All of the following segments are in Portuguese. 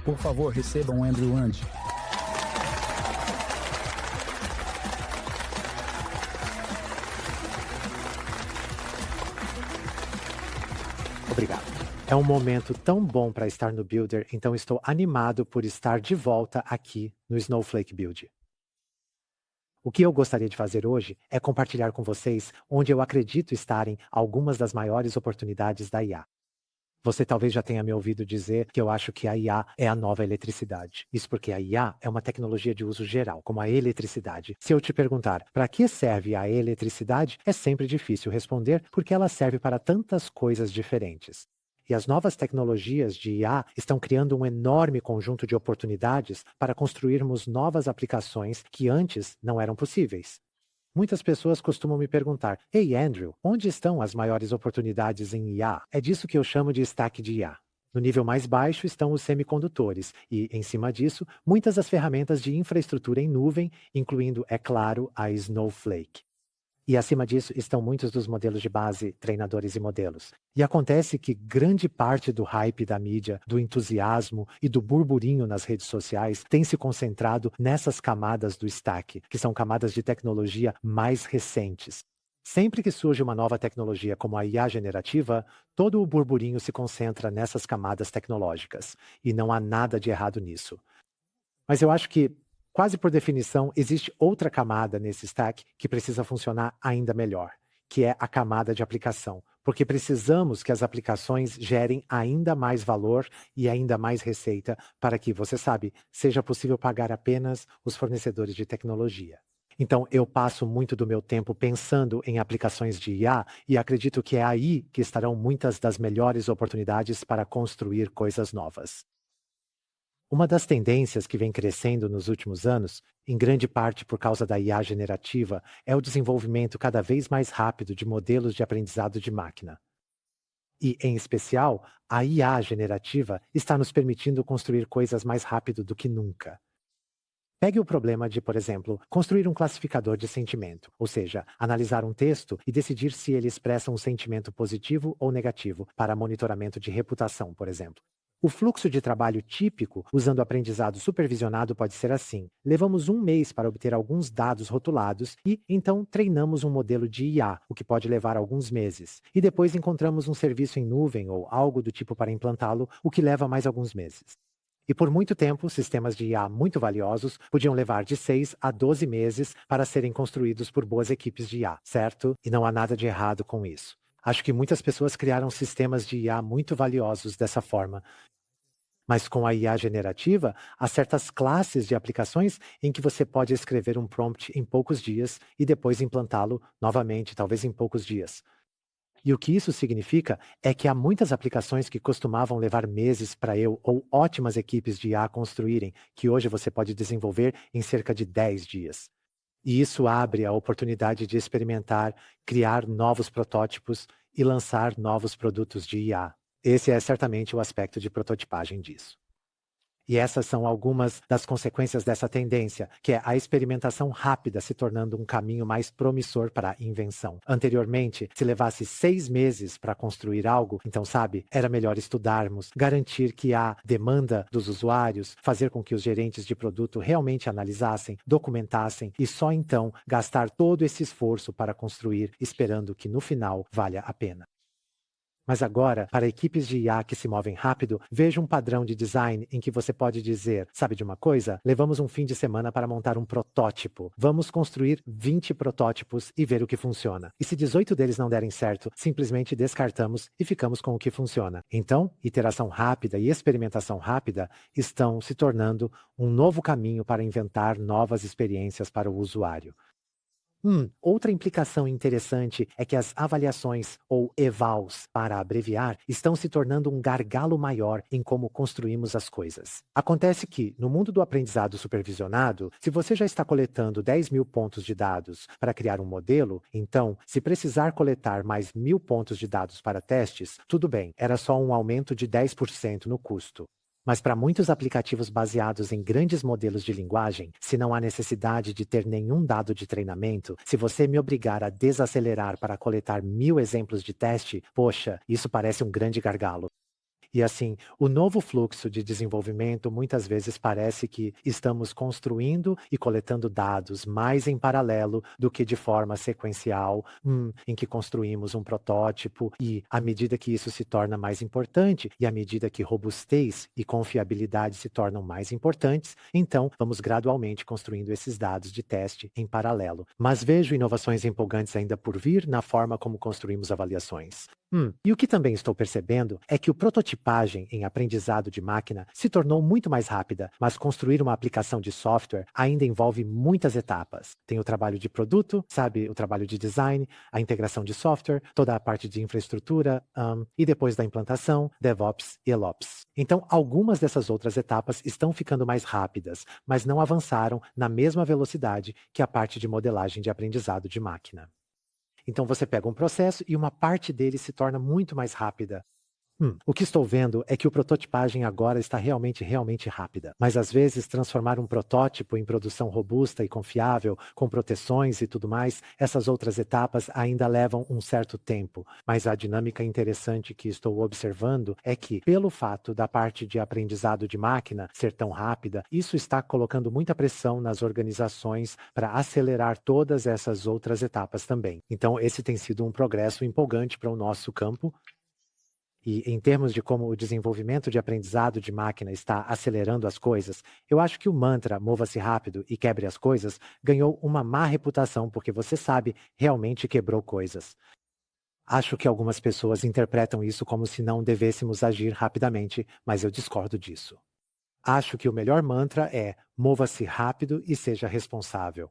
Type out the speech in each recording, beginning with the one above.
Por favor, recebam Andrew Ng. Obrigado. É um momento tão bom para estar no Builder, então estou animado por estar de volta aqui no Snowflake Build. O que eu gostaria de fazer hoje é compartilhar com vocês onde eu acredito estarem algumas das maiores oportunidades da IA. Você talvez já tenha me ouvido dizer que eu acho que a IA é a nova eletricidade. Isso porque a IA é uma tecnologia de uso geral, como a eletricidade. Se eu te perguntar para que serve a eletricidade, é sempre difícil responder porque ela serve para tantas coisas diferentes. E as novas tecnologias de IA estão criando um enorme conjunto de oportunidades para construirmos novas aplicações que antes não eram possíveis. Muitas pessoas costumam me perguntar: Ei, Andrew, onde estão as maiores oportunidades em IA? É disso que eu chamo de stack de IA. No nível mais baixo estão os semicondutores e, em cima disso, muitas das ferramentas de infraestrutura em nuvem, incluindo, é claro, a Snowflake. E acima disso estão muitos dos modelos de base, treinadores e modelos. E acontece que grande parte do hype da mídia, do entusiasmo e do burburinho nas redes sociais tem se concentrado nessas camadas do stack, que são camadas de tecnologia mais recentes. Sempre que surge uma nova tecnologia como a IA generativa, todo o burburinho se concentra nessas camadas tecnológicas. E não há nada de errado nisso. Mas eu acho que, quase por definição, existe outra camada nesse stack que precisa funcionar ainda melhor, que é a camada de aplicação, porque precisamos que as aplicações gerem ainda mais valor e ainda mais receita para que, você sabe, seja possível pagar apenas os fornecedores de tecnologia. Então, eu passo muito do meu tempo pensando em aplicações de IA e acredito que é aí que estarão muitas das melhores oportunidades para construir coisas novas. Uma das tendências que vem crescendo nos últimos anos, em grande parte por causa da IA generativa, é o desenvolvimento cada vez mais rápido de modelos de aprendizado de máquina. E, em especial, a IA generativa está nos permitindo construir coisas mais rápido do que nunca. Pegue o problema de, por exemplo, construir um classificador de sentimento, ou seja, analisar um texto e decidir se ele expressa um sentimento positivo ou negativo, para monitoramento de reputação, por exemplo. O fluxo de trabalho típico usando aprendizado supervisionado pode ser assim. Levamos um mês para obter alguns dados rotulados e, então, treinamos um modelo de IA, o que pode levar alguns meses. E depois encontramos um serviço em nuvem ou algo do tipo para implantá-lo, o que leva mais alguns meses. E por muito tempo, sistemas de IA muito valiosos podiam levar de 6 a 12 meses para serem construídos por boas equipes de IA, certo? E não há nada de errado com isso. Acho que muitas pessoas criaram sistemas de IA muito valiosos dessa forma. Mas com a IA generativa, há certas classes de aplicações em que você pode escrever um prompt em poucos dias e depois implantá-lo novamente, talvez em poucos dias. E o que isso significa é que há muitas aplicações que costumavam levar meses para eu ou ótimas equipes de IA construírem, que hoje você pode desenvolver em cerca de 10 dias. E isso abre a oportunidade de experimentar, criar novos protótipos e lançar novos produtos de IA. Esse é certamente o aspecto de prototipagem disso. E essas são algumas das consequências dessa tendência, que é a experimentação rápida se tornando um caminho mais promissor para a invenção. Anteriormente, se levasse 6 meses para construir algo, então sabe, era melhor estudarmos, garantir que há demanda dos usuários, fazer com que os gerentes de produto realmente analisassem, documentassem e só então gastar todo esse esforço para construir, esperando que no final valha a pena. Mas agora, para equipes de IA que se movem rápido, veja um padrão de design em que você pode dizer, sabe de uma coisa? Levamos um fim de semana para montar um protótipo. Vamos construir 20 protótipos e ver o que funciona. E se 18 deles não derem certo, simplesmente descartamos e ficamos com o que funciona. Então, iteração rápida e experimentação rápida estão se tornando um novo caminho para inventar novas experiências para o usuário. Outra implicação interessante é que as avaliações, ou evals, para abreviar, estão se tornando um gargalo maior em como construímos as coisas. Acontece que, no mundo do aprendizado supervisionado, se você já está coletando 10 mil pontos de dados para criar um modelo, então, se precisar coletar mais 1.000 pontos de dados para testes, tudo bem, era só um aumento de 10% no custo. Mas para muitos aplicativos baseados em grandes modelos de linguagem, se não há necessidade de ter nenhum dado de treinamento, se você me obrigar a desacelerar para coletar 1.000 exemplos de teste, poxa, isso parece um grande gargalo. E assim, o novo fluxo de desenvolvimento muitas vezes parece que estamos construindo e coletando dados mais em paralelo do que de forma sequencial, em que construímos um protótipo e à medida que isso se torna mais importante e à medida que robustez e confiabilidade se tornam mais importantes, então vamos gradualmente construindo esses dados de teste em paralelo. Mas vejo inovações empolgantes ainda por vir na forma como construímos avaliações. E o que também estou percebendo é que o prototipagem em aprendizado de máquina se tornou muito mais rápida, mas construir uma aplicação de software ainda envolve muitas etapas. Tem o trabalho de produto, sabe, o trabalho de design, a integração de software, toda a parte de infraestrutura, e depois da implantação, DevOps e ELOps. Então, algumas dessas outras etapas estão ficando mais rápidas, mas não avançaram na mesma velocidade que a parte de modelagem de aprendizado de máquina. Então você pega um processo e uma parte dele se torna muito mais rápida. O que estou vendo é que o prototipagem agora está realmente rápida. Mas às vezes transformar um protótipo em produção robusta e confiável, com proteções e tudo mais, essas outras etapas ainda levam um certo tempo. Mas a dinâmica interessante que estou observando é que, pelo fato da parte de aprendizado de máquina ser tão rápida, isso está colocando muita pressão nas organizações para acelerar todas essas outras etapas também. Então esse tem sido um progresso empolgante para o nosso campo. E em termos de como o desenvolvimento de aprendizado de máquina está acelerando as coisas, eu acho que o mantra "mova-se rápido e quebre as coisas" ganhou uma má reputação porque você sabe, realmente quebrou coisas. Acho que algumas pessoas interpretam isso como se não devêssemos agir rapidamente, mas eu discordo disso. Acho que o melhor mantra é "mova-se rápido e seja responsável".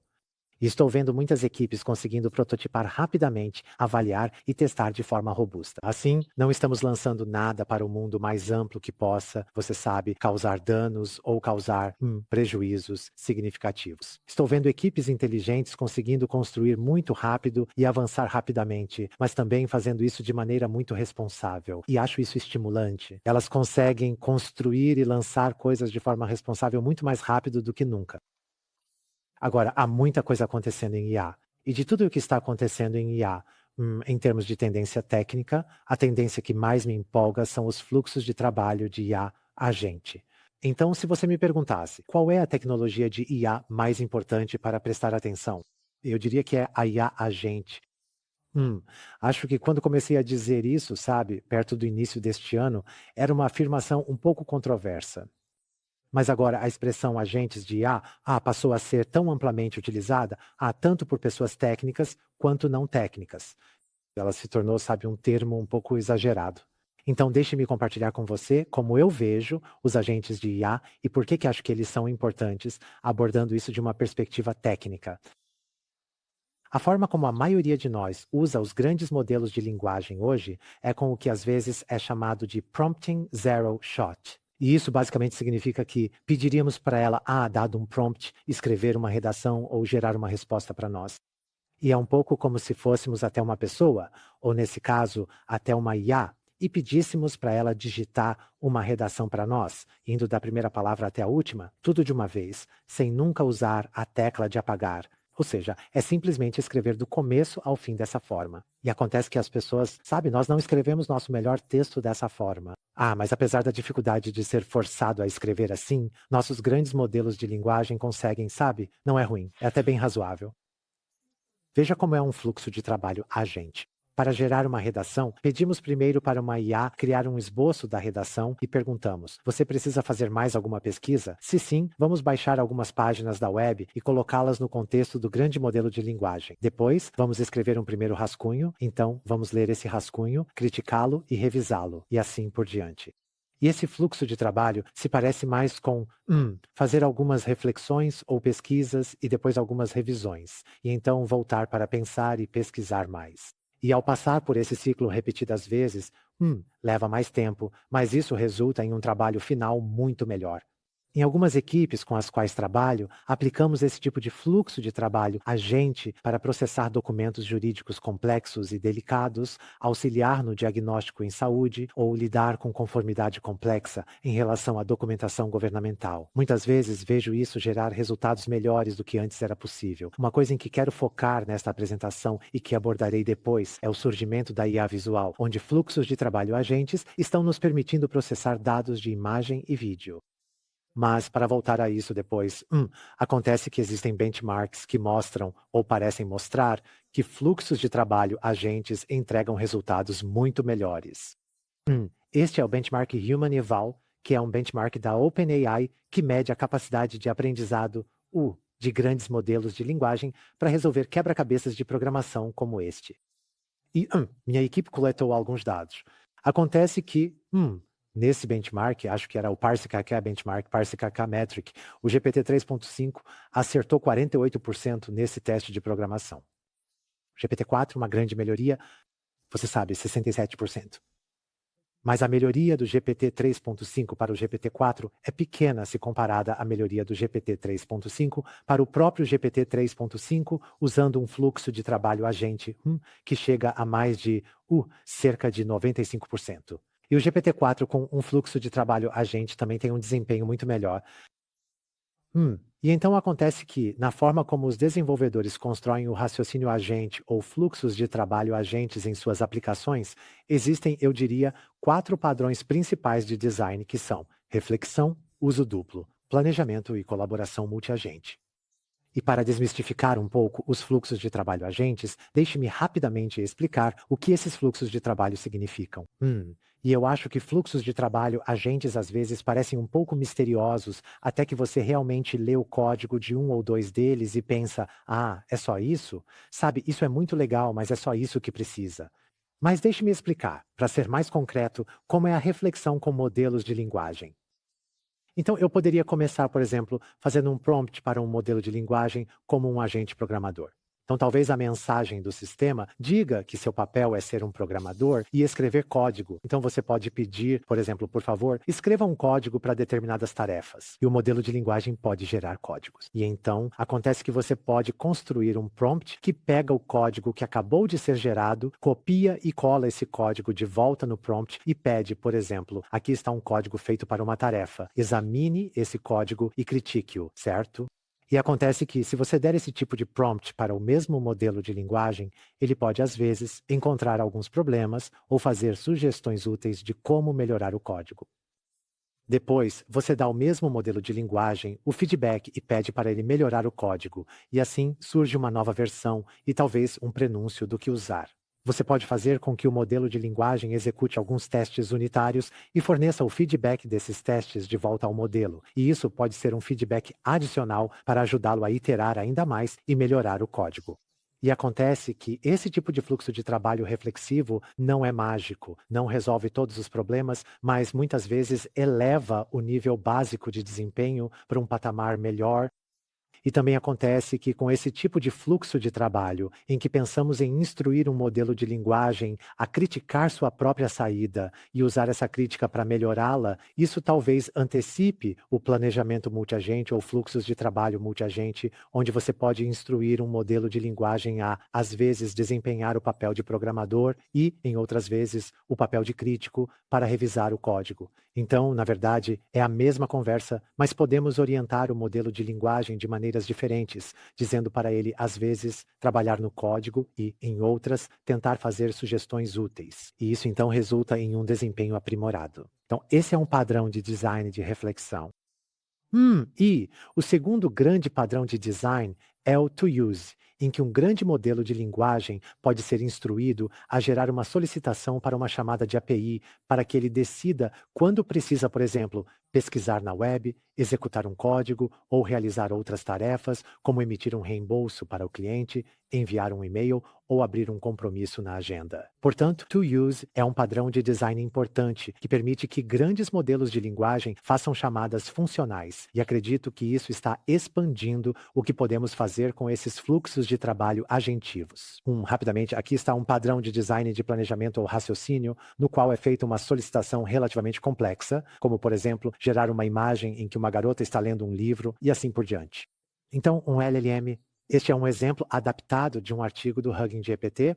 E estou vendo muitas equipes conseguindo prototipar rapidamente, avaliar e testar de forma robusta. Assim, não estamos lançando nada para o mundo mais amplo que possa, você sabe, causar danos ou causar prejuízos significativos. Estou vendo equipes inteligentes conseguindo construir muito rápido e avançar rapidamente, mas também fazendo isso de maneira muito responsável. E acho isso estimulante. Elas conseguem construir e lançar coisas de forma responsável muito mais rápido do que nunca. Agora, há muita coisa acontecendo em IA. E de tudo o que está acontecendo em IA, em termos de tendência técnica, a tendência que mais me empolga são os fluxos de trabalho de IA agente. Então, se você me perguntasse, qual é a tecnologia de IA mais importante para prestar atenção? Eu diria que é a IA agente. Acho que quando comecei a dizer isso, sabe, perto do início deste ano, era uma afirmação um pouco controversa. Mas agora a expressão agentes de IA passou a ser tão amplamente utilizada, tanto por pessoas técnicas quanto não técnicas. Ela se tornou, sabe, um termo um pouco exagerado. Então deixe-me compartilhar com você como eu vejo os agentes de IA e por que acho que eles são importantes, abordando isso de uma perspectiva técnica. A forma como a maioria de nós usa os grandes modelos de linguagem hoje é com o que às vezes é chamado de prompting zero shot. E isso basicamente significa que pediríamos para ela, dado um prompt, escrever uma redação ou gerar uma resposta para nós. E é um pouco como se fôssemos até uma pessoa, ou nesse caso, até uma IA, e pedíssemos para ela digitar uma redação para nós, indo da primeira palavra até a última, tudo de uma vez, sem nunca usar a tecla de apagar. Ou seja, é simplesmente escrever do começo ao fim dessa forma. E acontece que as pessoas, sabe, nós não escrevemos nosso melhor texto dessa forma. Mas apesar da dificuldade de ser forçado a escrever assim, nossos grandes modelos de linguagem conseguem, sabe? Não é ruim, é até bem razoável. Veja como é um fluxo de trabalho agente. Para gerar uma redação, pedimos primeiro para uma IA criar um esboço da redação e perguntamos: você precisa fazer mais alguma pesquisa? Se sim, vamos baixar algumas páginas da web e colocá-las no contexto do grande modelo de linguagem. Depois, vamos escrever um primeiro rascunho, então vamos ler esse rascunho, criticá-lo e revisá-lo, e assim por diante. E esse fluxo de trabalho se parece mais com fazer algumas reflexões ou pesquisas e depois algumas revisões, e então voltar para pensar e pesquisar mais. E ao passar por esse ciclo repetidas vezes, leva mais tempo, mas isso resulta em um trabalho final muito melhor. Em algumas equipes com as quais trabalho, aplicamos esse tipo de fluxo de trabalho agente para processar documentos jurídicos complexos e delicados, auxiliar no diagnóstico em saúde ou lidar com conformidade complexa em relação à documentação governamental. Muitas vezes vejo isso gerar resultados melhores do que antes era possível. Uma coisa em que quero focar nesta apresentação e que abordarei depois é o surgimento da IA visual, onde fluxos de trabalho agentes estão nos permitindo processar dados de imagem e vídeo. Mas, para voltar a isso depois, acontece que existem benchmarks que mostram, ou parecem mostrar, que fluxos de trabalho agentes entregam resultados muito melhores. Este é o benchmark Human Eval, que é um benchmark da OpenAI que mede a capacidade de aprendizado de grandes modelos de linguagem para resolver quebra-cabeças de programação como este. E minha equipe coletou alguns dados. Acontece que, nesse benchmark, acho que era o ParseKK Benchmark, ParseKK Metric, o GPT 3.5 acertou 48% nesse teste de programação. O GPT-4, uma grande melhoria, você sabe, 67%. Mas a melhoria do GPT 3.5 para o GPT-4 é pequena se comparada à melhoria do GPT 3.5 para o próprio GPT 3.5, usando um fluxo de trabalho agente que chega a mais de cerca de 95%. E o GPT-4 com um fluxo de trabalho agente também tem um desempenho muito melhor. E então acontece que, na forma como os desenvolvedores constroem o raciocínio agente ou fluxos de trabalho agentes em suas aplicações, existem, eu diria, 4 padrões principais de design que são reflexão, uso duplo, planejamento e colaboração multiagente. E para desmistificar um pouco os fluxos de trabalho agentes, deixe-me rapidamente explicar o que esses fluxos de trabalho significam. E eu acho que fluxos de trabalho agentes às vezes parecem um pouco misteriosos até que você realmente lê o código de um ou dois deles e pensa, é só isso? Sabe, isso é muito legal, mas é só isso que precisa. Mas deixe-me explicar, para ser mais concreto, como é a reflexão com modelos de linguagem. Então, eu poderia começar, por exemplo, fazendo um prompt para um modelo de linguagem como um agente programador. Então, talvez a mensagem do sistema diga que seu papel é ser um programador e escrever código. Então, você pode pedir, por exemplo, por favor, escreva um código para determinadas tarefas. E o modelo de linguagem pode gerar códigos. E então, acontece que você pode construir um prompt que pega o código que acabou de ser gerado, copia e cola esse código de volta no prompt e pede, por exemplo, aqui está um código feito para uma tarefa. Examine esse código e critique-o, certo? E acontece que, se você der esse tipo de prompt para o mesmo modelo de linguagem, ele pode, às vezes, encontrar alguns problemas ou fazer sugestões úteis de como melhorar o código. Depois, você dá ao mesmo modelo de linguagem o feedback e pede para ele melhorar o código, e assim surge uma nova versão e talvez um prenúncio do que usar. Você pode fazer com que o modelo de linguagem execute alguns testes unitários e forneça o feedback desses testes de volta ao modelo. E isso pode ser um feedback adicional para ajudá-lo a iterar ainda mais e melhorar o código. E acontece que esse tipo de fluxo de trabalho reflexivo não é mágico, não resolve todos os problemas, mas muitas vezes eleva o nível básico de desempenho para um patamar melhor. E também acontece que, com esse tipo de fluxo de trabalho, em que pensamos em instruir um modelo de linguagem a criticar sua própria saída e usar essa crítica para melhorá-la, isso talvez antecipe o planejamento multiagente ou fluxos de trabalho multiagente, onde você pode instruir um modelo de linguagem a, às vezes, desempenhar o papel de programador e, em outras vezes, o papel de crítico para revisar o código. Então, na verdade, é a mesma conversa, mas podemos orientar o modelo de linguagem de maneiras diferentes, dizendo para ele, às vezes, trabalhar no código e, em outras, tentar fazer sugestões úteis. E isso, então, resulta em um desempenho aprimorado. Então, esse é um padrão de design de reflexão. E o segundo grande padrão de design é o to use, em que um grande modelo de linguagem pode ser instruído a gerar uma solicitação para uma chamada de API para que ele decida quando precisa, por exemplo, pesquisar na web, executar um código ou realizar outras tarefas, como emitir um reembolso para o cliente, enviar um e-mail ou abrir um compromisso na agenda. Portanto, to use é um padrão de design importante que permite que grandes modelos de linguagem façam chamadas funcionais, e acredito que isso está expandindo o que podemos fazer com esses fluxos de trabalho agentivos. Rapidamente, aqui está um padrão de design de planejamento ou raciocínio, no qual é feita uma solicitação relativamente complexa, como, por exemplo, gerar uma imagem em que uma garota está lendo um livro e assim por diante. Então, um LLM, este é um exemplo adaptado de um artigo do Hugging GPT.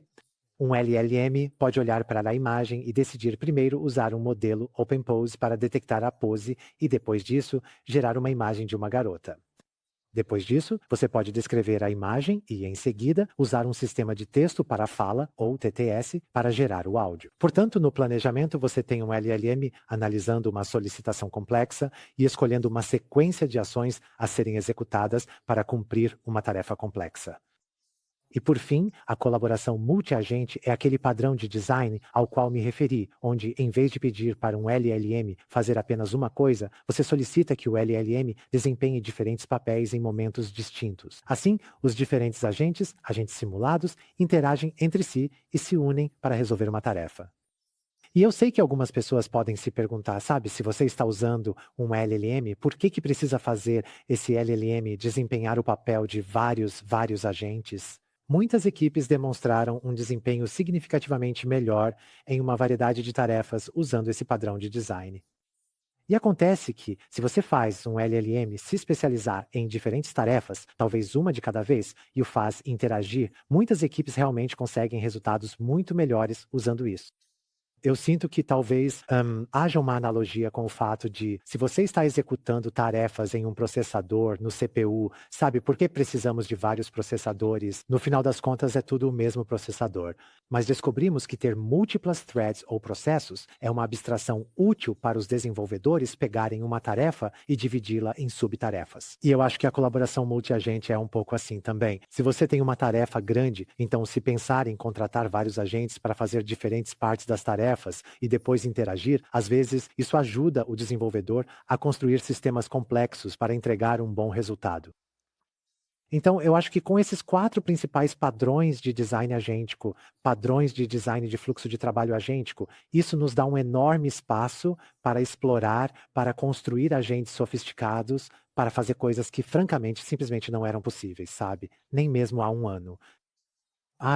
Um LLM pode olhar para a imagem e decidir primeiro usar um modelo OpenPose para detectar a pose e, depois disso, gerar uma imagem de uma garota. Depois disso, você pode descrever a imagem e, em seguida, usar um sistema de texto para fala, ou TTS, para gerar o áudio. Portanto, no planejamento, você tem um LLM analisando uma solicitação complexa e escolhendo uma sequência de ações a serem executadas para cumprir uma tarefa complexa. E, por fim, a colaboração multi-agente é aquele padrão de design ao qual me referi, onde, em vez de pedir para um LLM fazer apenas uma coisa, você solicita que o LLM desempenhe diferentes papéis em momentos distintos. Assim, os diferentes agentes simulados, interagem entre si e se unem para resolver uma tarefa. E eu sei que algumas pessoas podem se perguntar, sabe, se você está usando um LLM, por que precisa fazer esse LLM desempenhar o papel de vários agentes? Muitas equipes demonstraram um desempenho significativamente melhor em uma variedade de tarefas usando esse padrão de design. E acontece que, se você faz um LLM se especializar em diferentes tarefas, talvez uma de cada vez, e o faz interagir, muitas equipes realmente conseguem resultados muito melhores usando isso. Eu sinto que talvez haja uma analogia com o fato de, se você está executando tarefas em um processador, no CPU, sabe, por que precisamos de vários processadores? No final das contas, é tudo o mesmo processador. Mas descobrimos que ter múltiplas threads ou processos é uma abstração útil para os desenvolvedores pegarem uma tarefa e dividi-la em subtarefas. E eu acho que a colaboração multiagente é um pouco assim também. Se você tem uma tarefa grande, então se pensar em contratar vários agentes para fazer diferentes partes das tarefas e depois interagir, às vezes isso ajuda o desenvolvedor a construir sistemas complexos para entregar um bom resultado. Então, eu acho que com esses 4 principais padrões de design agêntico, padrões de design de fluxo de trabalho agêntico, isso nos dá um enorme espaço para explorar, para construir agentes sofisticados, para fazer coisas que, francamente, simplesmente não eram possíveis, sabe? Nem mesmo há um ano.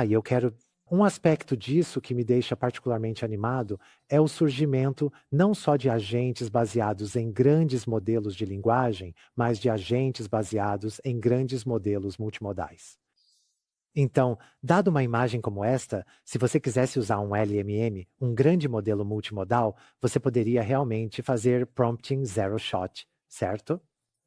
E eu quero um aspecto disso que me deixa particularmente animado é o surgimento não só de agentes baseados em grandes modelos de linguagem, mas de agentes baseados em grandes modelos multimodais. Então, dado uma imagem como esta, se você quisesse usar um LMM, um grande modelo multimodal, você poderia realmente fazer prompting zero shot, certo?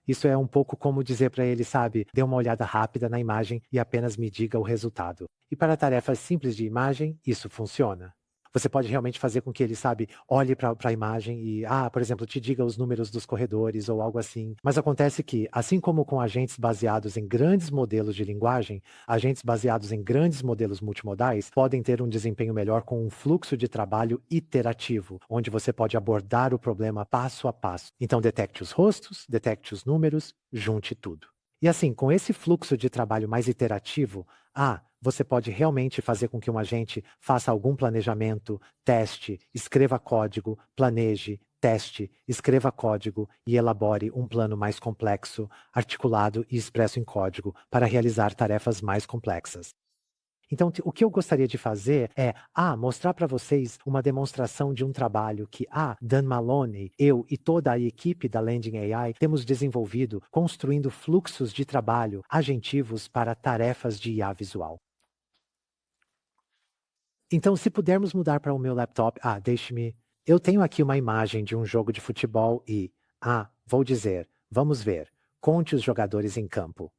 Isso é um pouco como dizer para ele, sabe, dê uma olhada rápida na imagem e apenas me diga o resultado. E para tarefas simples de imagem, isso funciona. Você pode realmente fazer com que ele, sabe, olhe para a imagem e, por exemplo, te diga os números dos corredores ou algo assim. Mas acontece que, assim como com agentes baseados em grandes modelos de linguagem, agentes baseados em grandes modelos multimodais podem ter um desempenho melhor com um fluxo de trabalho iterativo, onde você pode abordar o problema passo a passo. Então, detecte os rostos, detecte os números, junte tudo. E assim, com esse fluxo de trabalho mais iterativo, você pode realmente fazer com que um agente faça algum planejamento, teste, escreva código, planeje, teste, escreva código e elabore um plano mais complexo, articulado e expresso em código para realizar tarefas mais complexas. Então, o que eu gostaria de fazer é, mostrar para vocês uma demonstração de um trabalho que Dan Maloney, eu e toda a equipe da Landing AI temos desenvolvido, construindo fluxos de trabalho agentivos para tarefas de IA visual. Então, se pudermos mudar para o meu laptop, deixe-me. Eu tenho aqui uma imagem de um jogo de futebol e, vou dizer, vamos ver, conte os jogadores em campo.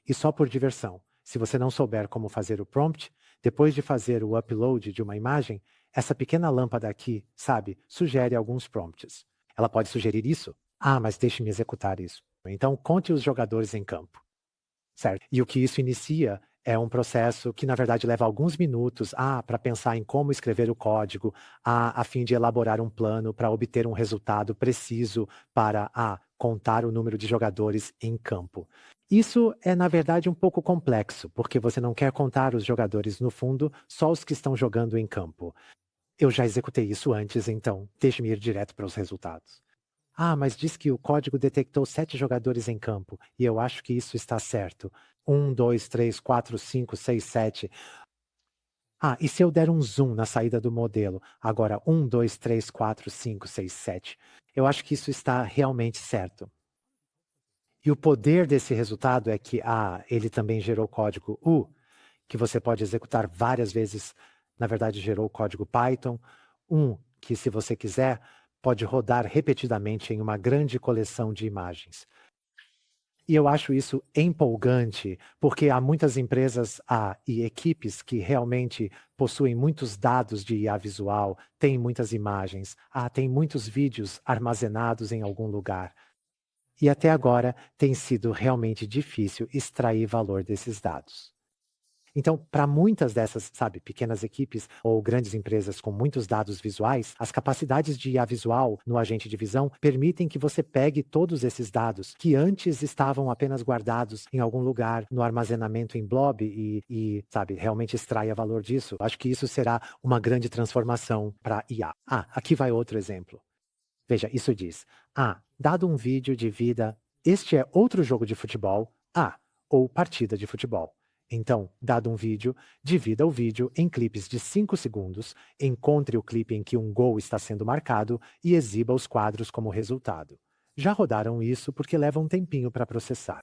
E só por diversão. Se você não souber como fazer o prompt, depois de fazer o upload de uma imagem, essa pequena lâmpada aqui, sabe, sugere alguns prompts. Ela pode sugerir isso? Mas deixe-me executar isso. Então, conte os jogadores em campo. Certo? E o que isso inicia é um processo que, na verdade, leva alguns minutos para pensar em como escrever o código, a fim de elaborar um plano para obter um resultado preciso para contar o número de jogadores em campo. Isso é, na verdade, um pouco complexo, porque você não quer contar os jogadores no fundo, só os que estão jogando em campo. Eu já executei isso antes, então deixe-me ir direto para os resultados. Mas diz que o código detectou 7 jogadores em campo, e eu acho que isso está certo. 1, 2, 3, 4, 5, 6, 7. E se eu der um zoom na saída do modelo? Agora, 1, 2, 3, 4, 5, 6, 7. Eu acho que isso está realmente certo. E o poder desse resultado é que, ele também gerou código U, que você pode executar várias vezes. Na verdade, gerou o código Python, que, se você quiser, pode rodar repetidamente em uma grande coleção de imagens. E eu acho isso empolgante, porque há muitas empresas e equipes que realmente possuem muitos dados de IA visual, têm muitas imagens, têm muitos vídeos armazenados em algum lugar. E até agora tem sido realmente difícil extrair valor desses dados. Então, para muitas dessas, pequenas equipes ou grandes empresas com muitos dados visuais, as capacidades de IA visual no agente de visão permitem que você pegue todos esses dados que antes estavam apenas guardados em algum lugar no armazenamento em blob e realmente extraia valor disso. Acho que isso será uma grande transformação para IA. Aqui vai outro exemplo. Veja, isso diz, dado um vídeo de vida, este é outro jogo de futebol, ou partida de futebol. Então, dado um vídeo, divida o vídeo em clipes de 5 segundos, encontre o clipe em que um gol está sendo marcado e exiba os quadros como resultado. Já rodaram isso porque leva um tempinho para processar.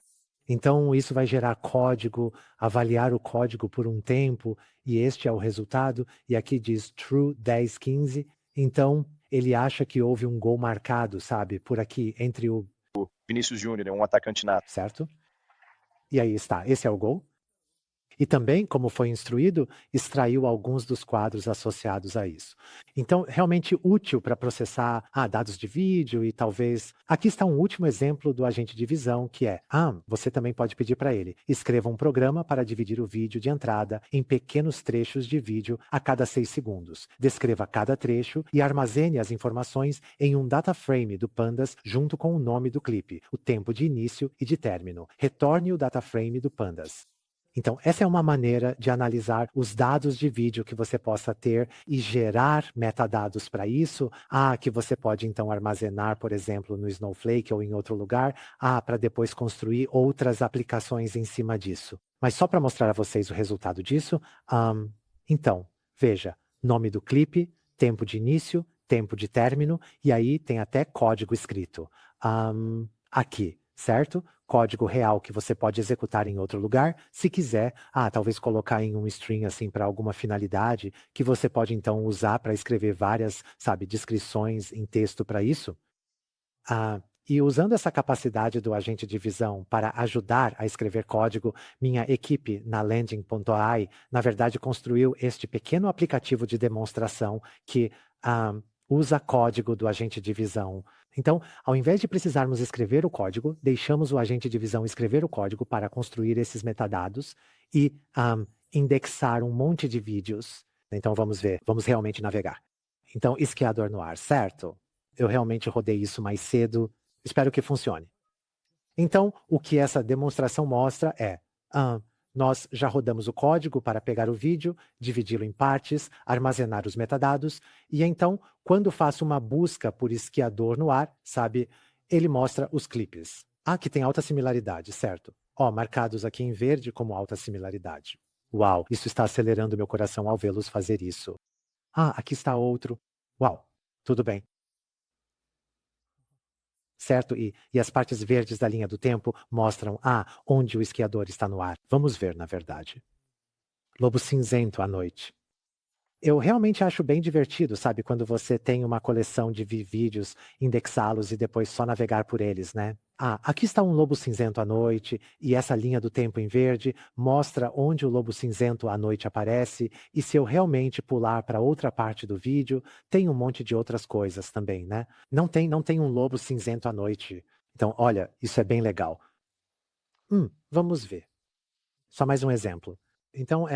Então, isso vai gerar código, avaliar o código por um tempo, e este é o resultado, e aqui diz true 10-15, então ele acha que houve um gol marcado, por aqui, entre o Vinícius Júnior, é um atacante nato. certo? E aí está, esse é o gol. E também, como foi instruído, extraiu alguns dos quadros associados a isso. Então, realmente útil para processar dados de vídeo e talvez... Aqui está um último exemplo do agente de visão, que é, você também pode pedir para ele, escreva um programa para dividir o vídeo de entrada em pequenos trechos de vídeo a cada 6 segundos. Descreva cada trecho e armazene as informações em um data frame do Pandas junto com o nome do clipe, o tempo de início e de término. Retorne o data frame do Pandas. Então, essa é uma maneira de analisar os dados de vídeo que você possa ter e gerar metadados para isso, que você pode então armazenar, por exemplo, no Snowflake ou em outro lugar, para depois construir outras aplicações em cima disso. Mas só para mostrar a vocês o resultado disso, então, veja, nome do clipe, tempo de início, tempo de término, e aí tem até código escrito. Aqui, certo? Código real que você pode executar em outro lugar, se quiser, talvez colocar em um string assim para alguma finalidade, que você pode então usar para escrever várias, descrições em texto para isso. E usando essa capacidade do agente de visão para ajudar a escrever código, minha equipe na Landing.ai, na verdade, construiu este pequeno aplicativo de demonstração que usa código do agente de visão. Então, ao invés de precisarmos escrever o código, deixamos o agente de visão escrever o código para construir esses metadados e indexar um monte de vídeos. Então, vamos ver, vamos realmente navegar. Então, esquiador no ar, certo? Eu realmente rodei isso mais cedo, espero que funcione. Então, o que essa demonstração mostra é... nós já rodamos o código para pegar o vídeo, dividi-lo em partes, armazenar os metadados, e então, quando faço uma busca por esquiador no ar, ele mostra os clipes. Que tem alta similaridade, certo? Marcados aqui em verde como alta similaridade. Uau, isso está acelerando meu coração ao vê-los fazer isso. Aqui está outro. Uau, tudo bem. Certo? E as partes verdes da linha do tempo mostram onde o esquiador está no ar. Vamos ver, na verdade. Lobo cinzento à noite. Eu realmente acho bem divertido, quando você tem uma coleção de vídeos, indexá-los e depois só navegar por eles, né? Aqui está um lobo cinzento à noite, e essa linha do tempo em verde mostra onde o lobo cinzento à noite aparece, e se eu realmente pular para outra parte do vídeo, tem um monte de outras coisas também, né? Não tem um lobo cinzento à noite. Então, olha, isso é bem legal. Vamos ver. Só mais um exemplo. Então,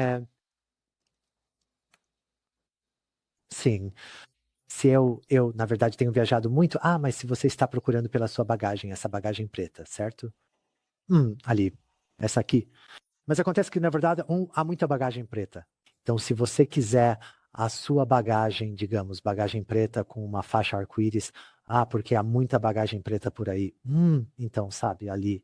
sim. Se eu, na verdade, tenho viajado muito... mas se você está procurando pela sua bagagem, essa bagagem preta, certo? Ali, essa aqui. Mas acontece que, na verdade, há muita bagagem preta. Então, se você quiser a sua bagagem, digamos, bagagem preta com uma faixa arco-íris, porque há muita bagagem preta por aí. Então, ali,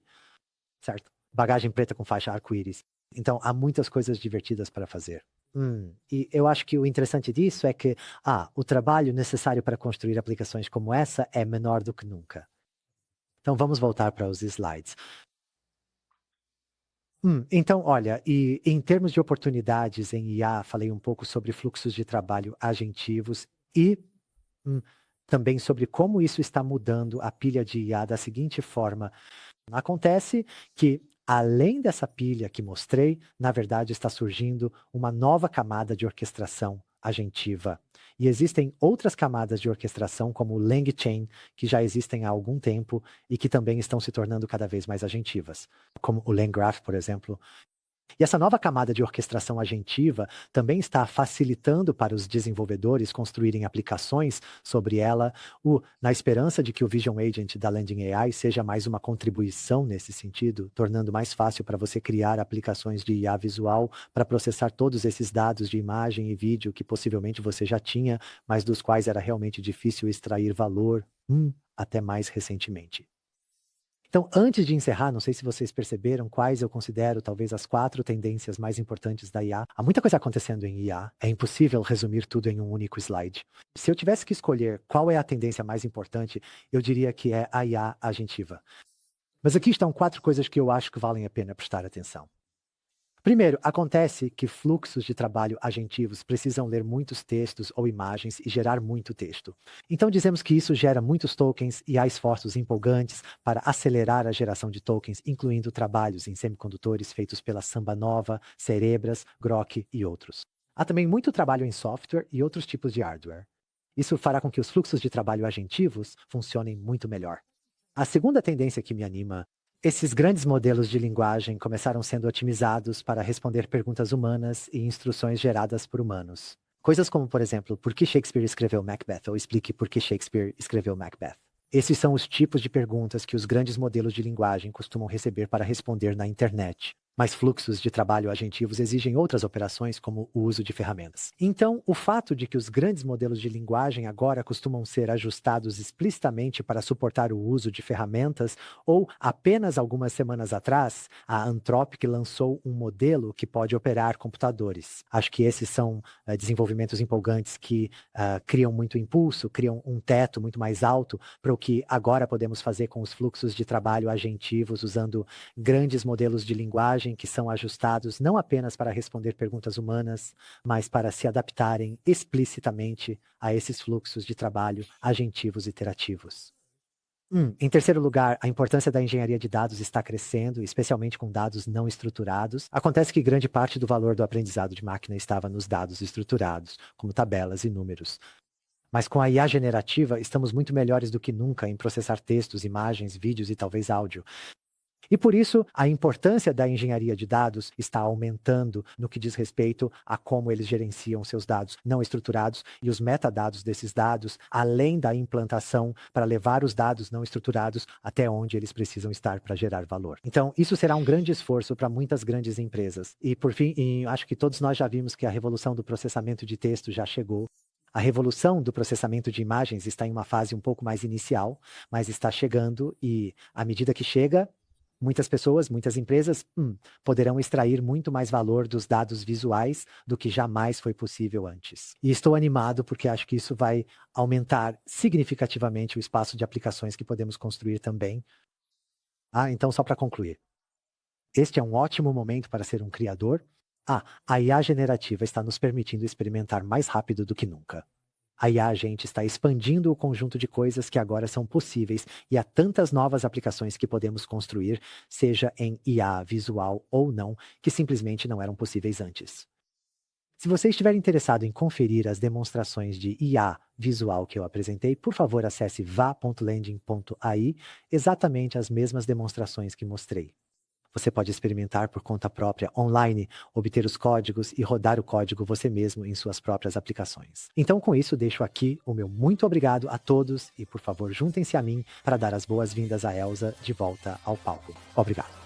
certo? Bagagem preta com faixa arco-íris. Então, há muitas coisas divertidas para fazer. E eu acho que o interessante disso é que o trabalho necessário para construir aplicações como essa é menor do que nunca. Então vamos voltar para os slides. Então, olha, e em termos de oportunidades em IA, falei um pouco sobre fluxos de trabalho agentivos e também sobre como isso está mudando a pilha de IA da seguinte forma. Acontece que, além dessa pilha que mostrei, na verdade está surgindo uma nova camada de orquestração agentiva. E existem outras camadas de orquestração, como o LangChain, que já existem há algum tempo e que também estão se tornando cada vez mais agentivas, como o LangGraph, por exemplo. E essa nova camada de orquestração agentiva também está facilitando para os desenvolvedores construírem aplicações sobre ela, na esperança de que o Vision Agent da Landing AI seja mais uma contribuição nesse sentido, tornando mais fácil para você criar aplicações de IA visual para processar todos esses dados de imagem e vídeo que possivelmente você já tinha, mas dos quais era realmente difícil extrair valor, até mais recentemente. Então, antes de encerrar, não sei se vocês perceberam quais eu considero talvez as 4 tendências mais importantes da IA. Há muita coisa acontecendo em IA, é impossível resumir tudo em um único slide. Se eu tivesse que escolher qual é a tendência mais importante, eu diria que é a IA agentiva. Mas aqui estão 4 coisas que eu acho que valem a pena prestar atenção. Primeiro, acontece que fluxos de trabalho agentivos precisam ler muitos textos ou imagens e gerar muito texto. Então dizemos que isso gera muitos tokens e há esforços empolgantes para acelerar a geração de tokens, incluindo trabalhos em semicondutores feitos pela SambaNova, Cerebras, Grok e outros. Há também muito trabalho em software e outros tipos de hardware. Isso fará com que os fluxos de trabalho agentivos funcionem muito melhor. A segunda tendência que me anima: esses grandes modelos de linguagem começaram sendo otimizados para responder perguntas humanas e instruções geradas por humanos. Coisas como, por exemplo, por que Shakespeare escreveu Macbeth, ou explique por que Shakespeare escreveu Macbeth. Esses são os tipos de perguntas que os grandes modelos de linguagem costumam receber para responder na internet. Mas fluxos de trabalho agentivos exigem outras operações, como o uso de ferramentas. Então, o fato de que os grandes modelos de linguagem agora costumam ser ajustados explicitamente para suportar o uso de ferramentas, ou apenas algumas semanas atrás, a Anthropic lançou um modelo que pode operar computadores. Acho que esses são desenvolvimentos empolgantes que criam muito impulso, criam um teto muito mais alto para o que agora podemos fazer com os fluxos de trabalho agentivos usando grandes modelos de linguagem que são ajustados não apenas para responder perguntas humanas, mas para se adaptarem explicitamente a esses fluxos de trabalho agentivos iterativos. Em terceiro lugar, a importância da engenharia de dados está crescendo, especialmente com dados não estruturados. Acontece que grande parte do valor do aprendizado de máquina estava nos dados estruturados, como tabelas e números. Mas com a IA generativa, estamos muito melhores do que nunca em processar textos, imagens, vídeos e talvez áudio. E por isso, a importância da engenharia de dados está aumentando no que diz respeito a como eles gerenciam seus dados não estruturados e os metadados desses dados, além da implantação para levar os dados não estruturados até onde eles precisam estar para gerar valor. Então, isso será um grande esforço para muitas grandes empresas. E por fim, acho que todos nós já vimos que a revolução do processamento de texto já chegou. A revolução do processamento de imagens está em uma fase um pouco mais inicial, mas está chegando e, à medida que chega, muitas pessoas, muitas empresas poderão extrair muito mais valor dos dados visuais do que jamais foi possível antes. E estou animado porque acho que isso vai aumentar significativamente o espaço de aplicações que podemos construir também. Então só para concluir. Este é um ótimo momento para ser um criador. A IA generativa está nos permitindo experimentar mais rápido do que nunca. A IA Agente está expandindo o conjunto de coisas que agora são possíveis e há tantas novas aplicações que podemos construir, seja em IA visual ou não, que simplesmente não eram possíveis antes. Se você estiver interessado em conferir as demonstrações de IA visual que eu apresentei, por favor acesse va.landing.ai, exatamente as mesmas demonstrações que mostrei. Você pode experimentar por conta própria online, obter os códigos e rodar o código você mesmo em suas próprias aplicações. Então, com isso, deixo aqui o meu muito obrigado a todos e, por favor, juntem-se a mim para dar as boas-vindas a Elsa de volta ao palco. Obrigado.